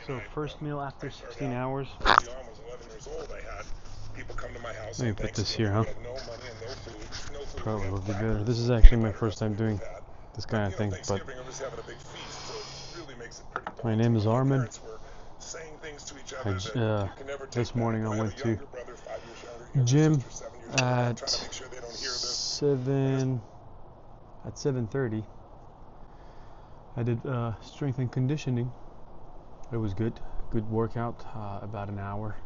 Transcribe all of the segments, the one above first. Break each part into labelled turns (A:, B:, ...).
A: So first meal after 16 hours.
B: Let
A: me put this here, huh? Probably will be better. This is actually my first time doing this kind of thing, but my name is Armin. This morning I went to gym at 7:30. I did strength and conditioning. It was good workout, about an hour.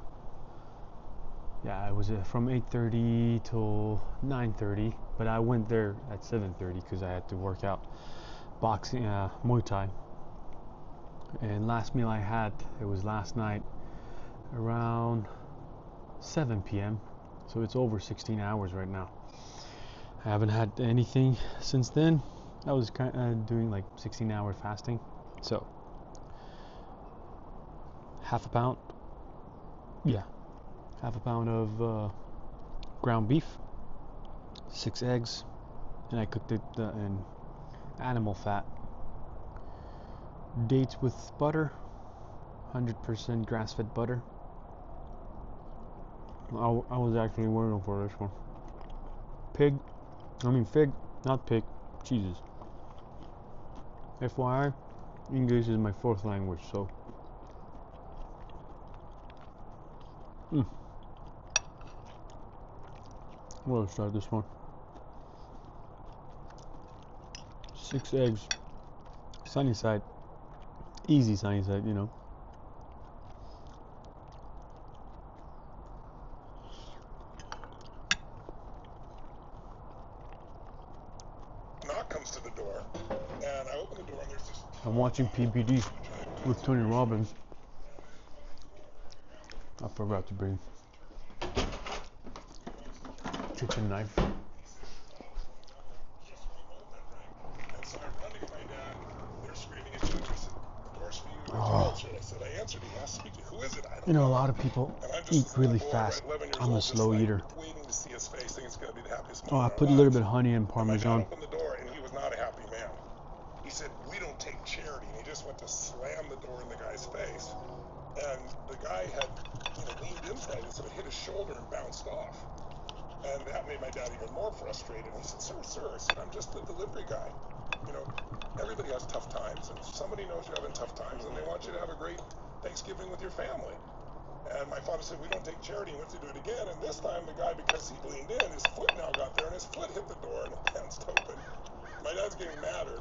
A: Yeah, it was from 8:30 till 9:30, but I went there at 7:30 because I had to work out boxing, Muay Thai. And last meal I had, it was last night around 7 p.m. So it's over 16 hours right now. I haven't had anything since then. I was kind of doing like 16-hour fasting. So half a pound of ground beef, 6 eggs, and I cooked it in animal fat. Dates with butter, 100% grass-fed butter. I was actually working for this one. Fig, not pig, Jesus. FYI, English is my 4th language, so. We'll start this one. 6 eggs. Sunny side. Easy sunny side, you know.
B: Knock comes to the door, and I open the door, and there's this.
A: I'm watching PBD with Tony Robbins. I forgot to bring kitchen knife. You know, a lot of people eat really fast. I'm a slow eater. Oh, I put a little bit of honey and Parmesan.
B: He said, "We don't take charity," and he just went to slam the door in the guy's face. And the guy had, leaned in slightly, so it hit his shoulder and bounced off. And that made my dad even more frustrated. He said, Sir, I said, "I'm just the delivery guy. Everybody has tough times, and if somebody knows you're having tough times, and they want you to have a great Thanksgiving with your family." And my father said, "We don't take charity," and went to do it again. And this time, the guy, because he leaned in, his foot now got there, and his foot hit the door, and it bounced open. My dad's getting madder.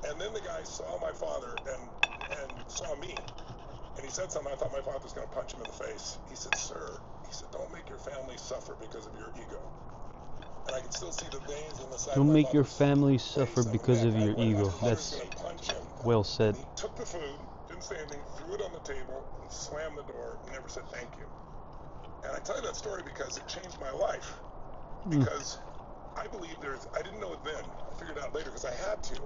B: And then the guy saw my father and saw me. And he said something. I thought my father was going to punch him in the face. He said, "Sir," he said, "don't make your family suffer because of your ego." And I can still see the veins in the side.
A: Don't make your family suffer because of your ego. That's well said.
B: He took the food, didn't say anything, threw it on the table, and slammed the door, and never said thank you. And I tell you that story because it changed my life. Because I believe I didn't know it then. I figured it out later because I had to.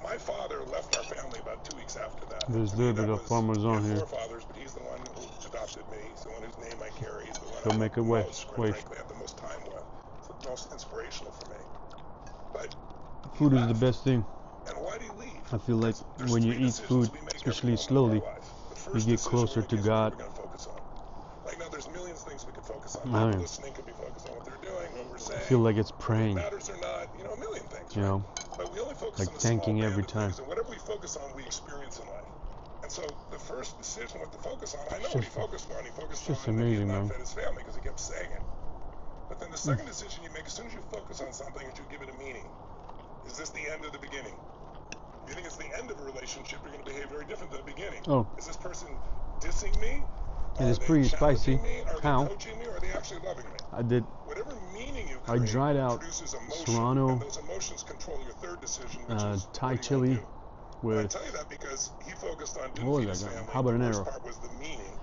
B: My father left our family about 2 weeks after that.
A: There's a little bit of Parmesan here.
B: 4 fathers, but he's the one who adopted me. He's the one whose name I carry. He's the one
A: Don't make it wait.
B: Frankly, I have the most time with. It's the most inspirational for me. But
A: food is the best thing.
B: And why do you leave?
A: I feel like when you eat food, especially slowly, you get closer to God.
B: Like now, there's millions of things we could focus on. Listening could be focused on what they're doing, what we're saying.
A: I feel like it's praying.
B: Matters or not, a million things. But we only focus
A: like
B: on the
A: thanking every time.
B: And whatever we focus on, we experience in life. And so the first decision what to focus on, I know what he focused on. He focused on
A: amazing,
B: not fed his family because he kept saying it. But then the second decision you make, as soon as you focus on something, is you give it a meaning. Is this the end of the beginning? If you think it's the end of a relationship, you're going to behave very different than the beginning.
A: Oh.
B: Is this person dissing me?
A: It is pretty spicy.
B: How? Are they coaching me, or are they actually loving me?
A: I did.
B: Whatever meaning you create,
A: I dried out Serrano,
B: and those emotions control your third decision, which is
A: Thai chili with.
B: I tell you that because he focused on
A: What was that? Habanero.
B: Part was the meaning.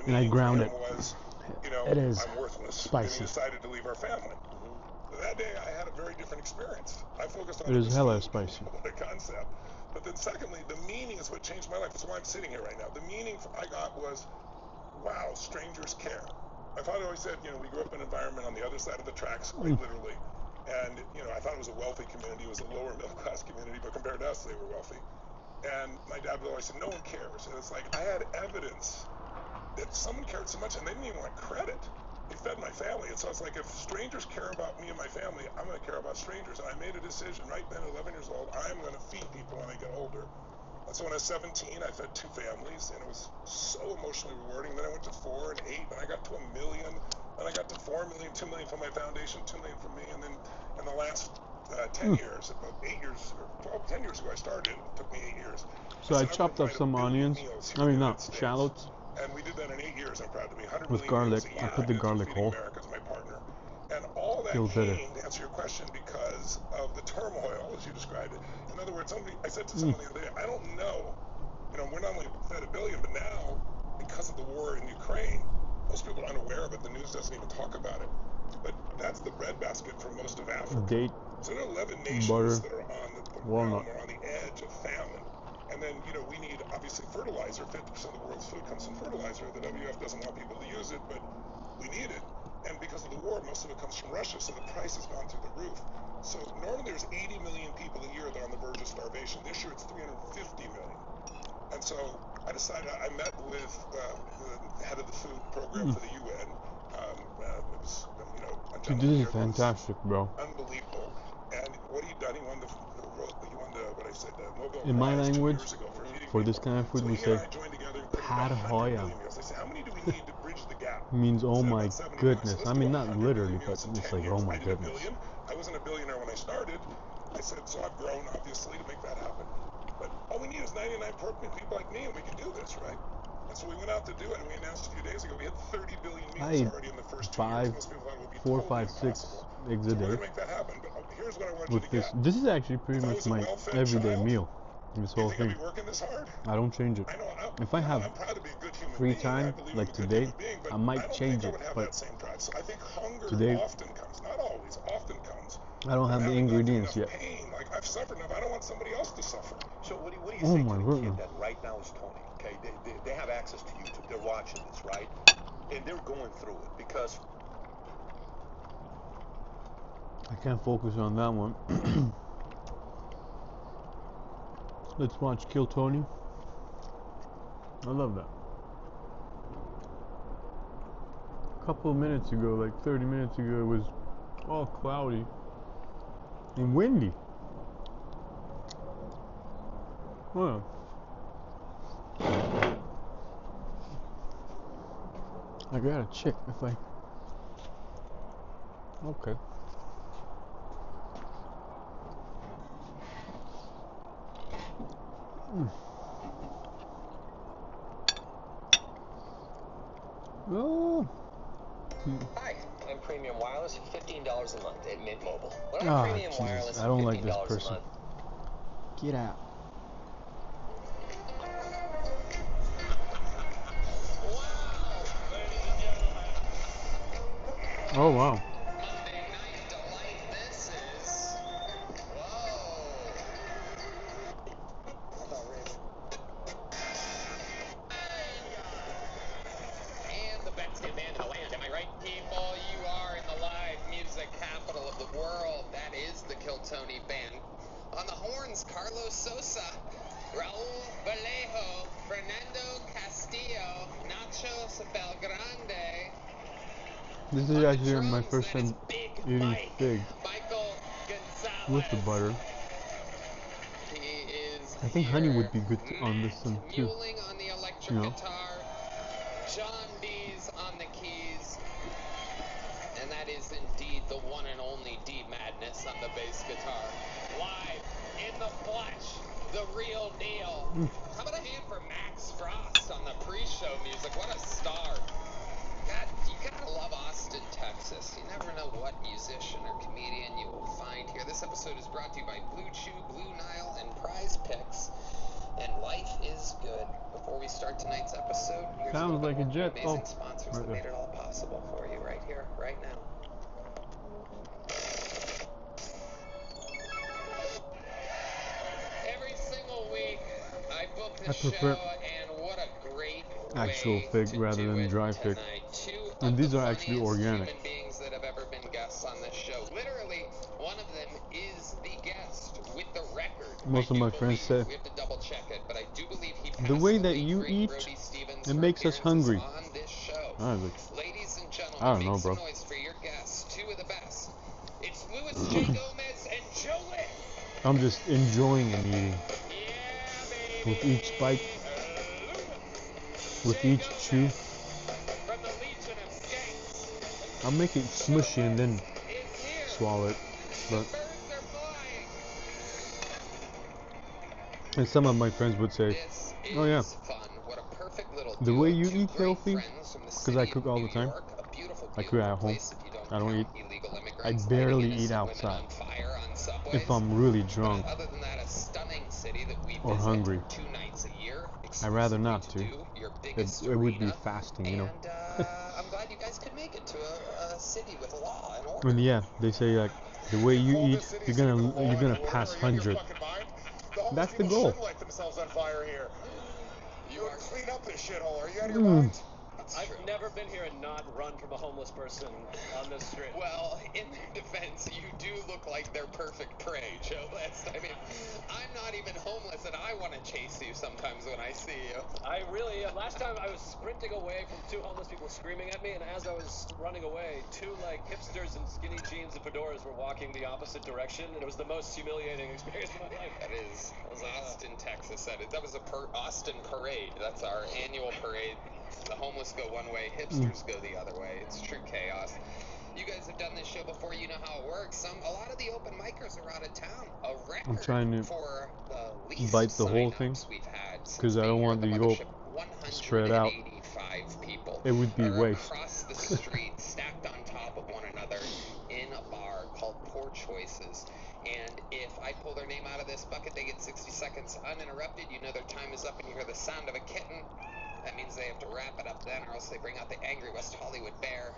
A: And I ground it.
B: Was,
A: it is
B: I'm worthless.
A: spicy.
B: And he decided to leave our family. That day I had a very different experience. I focused on
A: it is hella spicy.
B: What a concept. But then secondly, the meaning is what changed my life. That's why I'm sitting here right now. The meaning I got was, wow, strangers care. My father always said, we grew up in an environment on the other side of the tracks, quite literally. And, I thought it was a wealthy community. It was a lower middle class community, but compared to us, they were wealthy. And my dad would always say, no one cares. And it's like, I had evidence that someone cared so much, and they didn't even want credit. They fed my family. And so it's like, if strangers care about me and my family, I'm going to care about strangers. And I made a decision right then, 11 years old, I'm going to feed people when I get older. And so when I was 17, I fed 2 families, and it was so emotionally rewarding. Then I went to 4 and 8, and I got to $1 million. Then I got to 4 million, $2 million from my foundation, $2 million from me. And then in the last 10 years, about 8 years, or 10 years ago I started, it took me 8 years.
A: So I chopped up some onions, I mean not shallots,
B: and we did that in 8 years, I'm proud to be. 100
A: with
B: million
A: garlic.
B: meals a year.
A: I put the garlic whole.
B: America as my partner. And all that
A: Feels better.
B: came, to answer your question, because of the turmoil, as you described it. In other words, I said to someone the other day, I don't know, we're not only fed $1 billion, but now, because of the war in Ukraine, most people are unaware of it, the news doesn't even talk about it. But that's the breadbasket for most of Africa.
A: Date,
B: so there are 11 nations
A: butter,
B: that are on the
A: walnut.
B: realm or on the edge of famine. And then, we need, obviously, fertilizer. 50% of the world's food comes from fertilizer. The WWF doesn't want people to use it, but we need it. And because of the war, most of it comes from Russia, so the price has gone through the roof. So normally there's 80 million people a year that are on the verge of starvation. This year it's 350 million. And so I decided, I met with the head of the food program for the UN. It was,
A: Dude, this is fantastic, bro.
B: Unbelievable. And what he done, he won the Nobel
A: In my
B: Prize 2
A: language,
B: years ago for feeding
A: for
B: people.
A: this kind of food,
B: So
A: we
B: he
A: say
B: and I joined together and created about 100
A: parhoya.
B: million meals. I said, how many do we need to bridge the gap?
A: Means oh
B: So
A: my
B: about 70
A: goodness.
B: bucks.
A: I
B: Let's
A: mean
B: do
A: not
B: 100
A: literally,
B: million
A: but
B: meals in
A: it's
B: 10
A: like
B: years.
A: oh my
B: I did $1
A: goodness.
B: billion. I wasn't a billionaire when I started. I said, so I've grown obviously to make that happen. But all we need is 99 perfect people like me, and we can do this, right? And so we went out to do it, and we announced a few days ago we had 30 billion meals already in the first 2 years. Most people thought it would be
A: 4,
B: totally
A: 5, 6
B: impossible.
A: eggs a
B: So we're
A: day
B: going to make that happen. But here's what I want
A: with
B: you to
A: this.
B: get.
A: This is actually pretty
B: If I
A: much
B: was a
A: my
B: well-fed
A: everyday
B: child,
A: meal. This
B: do you
A: whole
B: think I'd
A: thing.
B: be working this hard?
A: I don't change it.
B: I know.
A: If I have
B: I'm proud to be a good human
A: free
B: being.
A: time,
B: I believe
A: like
B: I'm a good
A: today,
B: human being, but
A: I might
B: I don't
A: change
B: think I
A: it,
B: would have
A: but
B: that same drive. So I think hunger
A: today
B: often comes, not always, often comes
A: I don't
B: from
A: have the
B: having not
A: ingredients
B: enough
A: yet.
B: pain. Like I've suffered enough. I don't want somebody else to suffer.
C: So what do you
A: Oh
C: say
A: my
C: to the
A: goodness.
C: kid that right now is Tony? Okay, they have access to YouTube. They're watching this, right? And they're going through it because
A: I can't focus on that one. Let's watch Kill Tony. I love that. A couple of minutes ago, like 30 minutes ago, it was all cloudy and windy. Hold on. I gotta check if I... Okay. Oh.
D: Hi, I'm Premium Wireless, $15 a month at Mint Mobile. When I'm
A: Ah,
D: Premium
A: Jesus,
D: Wireless,
A: I don't like
D: $15
A: this
D: a
A: person.
D: month.
A: Get out. Oh wow.
D: Monday Night Delight, this is... Whoa! And the best band in the land, am I right? People, you are in the live music capital of the world. That is the Kill Tony Band. On the horns, Carlos Sosa, Raul Vallejo, Fernando Castillo, Nachos Belgrande.
A: This is actually my first time eating fig
D: Michael Gonzalez.
A: with the butter.
D: He is
A: I think honey would be good on this one too.
D: Muling on the electric guitar, John D's on the keys, and that is indeed the one and only D Madness on the bass guitar. Live in the flesh, the real deal. How about a hand for Max Frost on the pre-show music? What a star. God, you gotta love Austin, Texas. You never know what musician or comedian you will find here. This episode is brought to you by Blue Chew, Blue Nile, and Prize Picks. And life is good. Before we start tonight's episode, here's
A: Sounds like a jet.
D: amazing sponsors
A: right
D: that made
A: there.
D: it all possible for you right here, right now. Every single week, I book the show, and what a great
A: actual
D: way
A: fig
D: to
A: rather
D: do
A: than
D: it
A: dry fig.
D: tonight. Two
A: And
D: of
A: these
D: the
A: are actually
D: funniest
A: organic.
D: human beings that have ever been guests on this show. Literally, one of them is the guest with the record.
A: Most of my friends say
D: we have to double check it.
A: the way that you eat, it makes us hungry. I was like,
D: Ladies and gentlemen,
A: I don't know,
D: make some
A: bro.
D: noise for your guests, two of the best. It's Luis J. Gomez and Joe Lick.
A: I'm just enjoying and eating.
D: Yeah,
A: With
D: baby.
A: each bite, with
D: J.
A: each chew,
D: Gomez from the Legion of Skanks
A: I'll make it smushy and then
D: is here.
A: swallow it.
D: The
A: But
D: birds are flying.
A: and some of my friends would say,
D: This is
A: oh yeah,
D: fun. What a perfect little
A: the
D: duo.
A: way you
D: Two
A: eat
D: great
A: healthy,
D: friends from the
A: because I
D: city
A: cook
D: of
A: all
D: New
A: the time.
D: York, a beautiful,
A: I cook
D: beautiful
A: at home.
D: place if you don't
A: I don't
D: count
A: eat.
D: illegal
A: I
D: immigrants
A: barely
D: lighting
A: eat
D: innocent women
A: outside.
D: on fire on subways.
A: If I'm really
D: But
A: drunk
D: other than that, a stunning city that we
A: or
D: visit
A: hungry.
D: 2 nights a year.
A: I'd rather
D: exclusively
A: not to.
D: do your biggest
A: It would be
D: arena.
A: fasting, you know.
D: And I'm glad you guys could make it to a city with law and order.
A: And yeah, they say like the way you
B: Call
A: eat,
B: this city a
A: you're
B: city with law
A: gonna
B: and order?
A: pass
B: Are you out of your
A: 100.
B: fucking mind? The homeless
A: That's the
B: people
A: goal.
B: shouldn't light themselves on fire here.
D: You
B: You
D: are
B: would clean up this shithole. Are you out of your
A: Mm.
B: mind?
D: It's
E: I've
D: true.
E: never been here and not run from a homeless person on this street.
D: Well, in their defense, you do look like their perfect prey, Joe List. I mean, I'm not even homeless, and I want to chase you sometimes when I see you.
E: I really, last time I was sprinting away from 2 homeless people screaming at me, and as I was running away, 2 like hipsters in skinny jeans and fedoras were walking the opposite direction, and it was the most humiliating experience of my life.
D: That is Austin, Texas. That was a Austin parade. That's our annual parade. The homeless go one way, hipsters go the other way. It's true chaos. You guys have done this show before. You know how it works. A lot of the open micers are out of town. A record
A: I'm trying to
D: for the least
A: bite the whole thing,
D: sign-ups we've had since
A: because I don't
D: being
A: want
D: here
A: the
D: at the
A: yolk
D: mothership.
A: spread out.
D: 185 people
A: It would be
D: are
A: waste.
D: across the street, stacked on top of one another in a bar called Poor Choices. And if I pull their name out of this bucket, they get 60 seconds uninterrupted. You know their time is up, and you hear the sound of a kitten. That means they have to wrap it up then, or else they bring out the angry West Hollywood bear,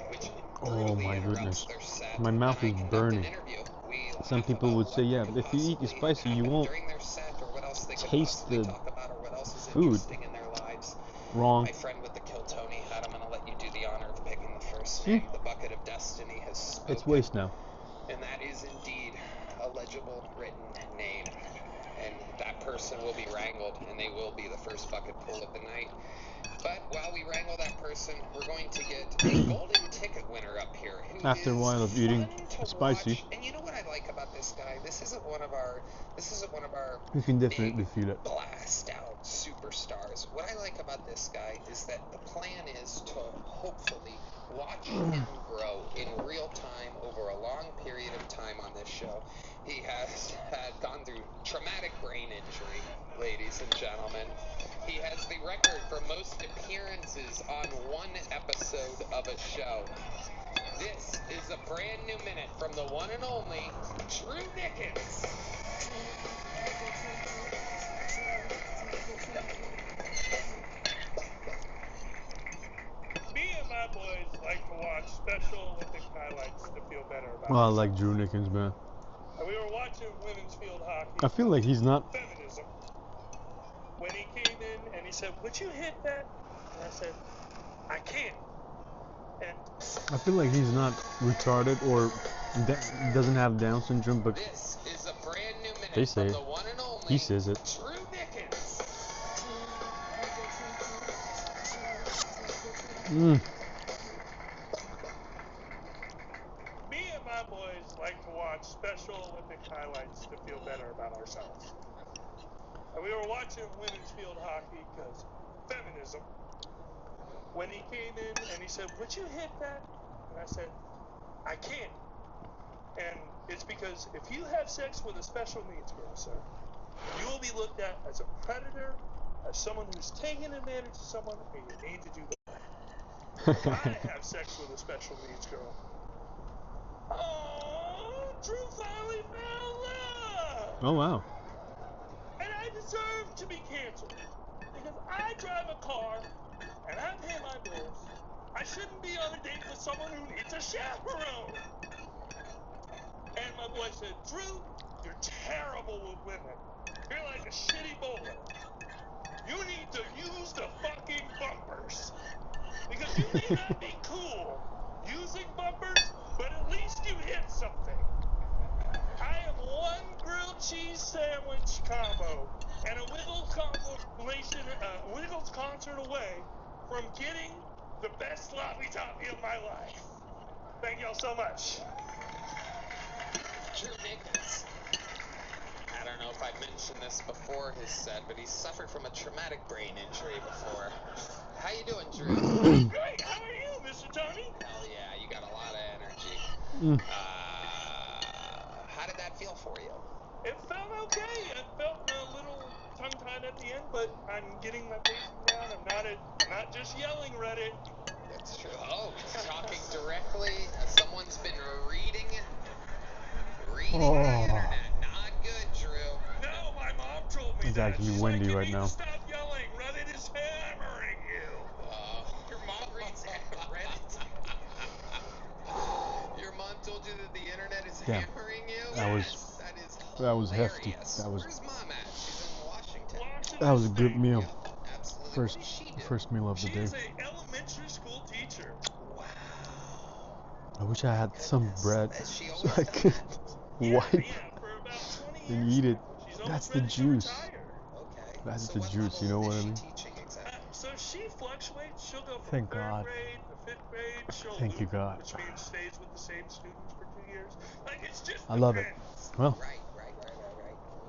D: which brutally
A: my
D: interrupts
A: goodness.
D: their set.
A: My mouth
D: And I
A: is
D: conduct
A: burning.
D: an interview. We
A: Some
D: laugh
A: people
D: about
A: would say,
D: what
A: yeah,
D: could
A: if you eat
D: possibly
A: spicy, you
D: happen
A: won't
D: during their set, or what else they could
A: taste
D: possibly
A: the
D: talk about, or what else is
A: food.
D: interesting in their lives.
A: Wrong.
D: My friend with the kill Tony hat, I'm going to let you do the honor of picking the first name. The bucket of destiny has spoken.
A: It's waste now.
D: And that is indeed a legible written name. And that person will be wrangled, and they will be the first bucket pull of the night. But while we wrangle that person, we're going to get a golden ticket winner up here. Who
A: After a
D: is
A: while of eating
D: fun to
A: spicy,
D: watch. And you know what I like about this guy? This isn't one of our
A: you can definitely
D: big
A: feel it.
D: blast out superstars. What I like about this guy is that the plan is to hopefully watch him grow in real time over a long period of time on this show. He has gone through traumatic brain injury, ladies and gentlemen. He has the record for most appearances on one episode of a show. This is a brand new minute from the one and only Drew Nickens.
F: Me and my boys like to watch Special Olympic highlights to feel better about
A: Oh, I
F: ourselves.
A: like Drew Nickens, man.
F: And we were watching women's field hockey.
A: I feel like he's not.
F: Feminism. When he came in and he said, "Would you hit that?" And I said, "I can't." And
A: I feel like he's not retarded or doesn't have Down syndrome, but
D: This is a brand new minute
A: they say
D: from
A: it.
D: the one and only
A: He says it.
D: Drew Nickens.
A: Mm.
F: me and my boys like to watch Special Olympic highlights to feel better about ourselves. And we were watching women's field hockey because feminism. When he came in and he said, "Would you hit that?" And I said, "I can't." And it's because if you have sex with a special needs girl, sir, you will be looked at as a predator, as someone who's taking advantage of someone, and you need to do that. I have sex with a special needs girl. Oh, Drew finally found love!
A: Oh wow.
F: And I deserve to be canceled. Because I drive a car, and I pay my bills. I shouldn't be on a date with someone who needs a chaperone. And my boy said, "Drew, you're terrible with women. You're like a shitty bowler. You need to use the fucking bumpers. Because you may not be cool using bumpers, but at least you hit something. I am one grilled cheese sandwich combo and a Wiggles Wiggles concert away from getting the best sloppy toppy of my life. Thank y'all so much.
D: Drew Nichols. I don't know if I mentioned this before his set, but he suffered from a traumatic brain injury before. How you doing, Drew?
F: Great. How are you, Mr. Tony?
D: Hell yeah, you got a lot of energy.
A: Mm.
D: How did that feel for you?
F: It felt okay. It felt a little tongue-tied at the end, but I'm getting my pacing down. I'm not just yelling Reddit.
D: That's true. Oh, he's talking directly. Someone's been reading the internet. Not good, Drew.
F: No, my mom told me
A: It's
F: that.
A: actually
F: She's
A: windy
F: like, you
A: right
F: need
A: now.
F: to stop yelling. Reddit is hammering you.
D: Your mom reads Reddit? Your mom told you that the internet is hammering you?
A: That was hefty.
D: Where's mom at? She's in Washington.
A: That was a good meal.
D: Absolutely. What does she do?
A: First meal of the
F: She
A: day.
F: is an elementary school teacher.
D: Wow.
A: I wish I had some bread
D: Has she
A: so
D: always
A: I
D: done
A: could
D: that?
A: wipe
F: For about 20
A: and
F: years
A: eat it.
F: now. She's almost
A: That's the
F: ready to
A: juice.
F: retire.
D: Okay.
A: That's
D: So
A: the
D: what
A: juice, you know
D: level
A: what I
D: is
A: mean?
D: she teaching exactly?
F: So she fluctuates. She'll go from
A: Thank
F: third
A: God.
F: grade to fifth grade. She'll
A: Thank you,
F: loop,
A: God.
F: which means stays with the same students for 2 years. Like, it's just
A: I love it.
F: depends.
A: Well,
D: Right.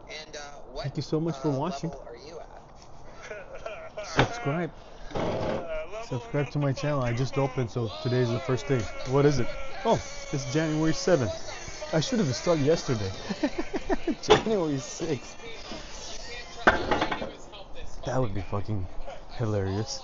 D: And what
A: thank you so much for watching.
D: level are you at?
A: Subscribe.
F: Level
A: Subscribe to
F: enough
A: my
F: fuck
A: channel. I
F: your
A: just
F: mom.
A: opened, so today is the first day. What is it? Oh, it's January 7th. I should have started yesterday. January 6th. That would be fucking hilarious.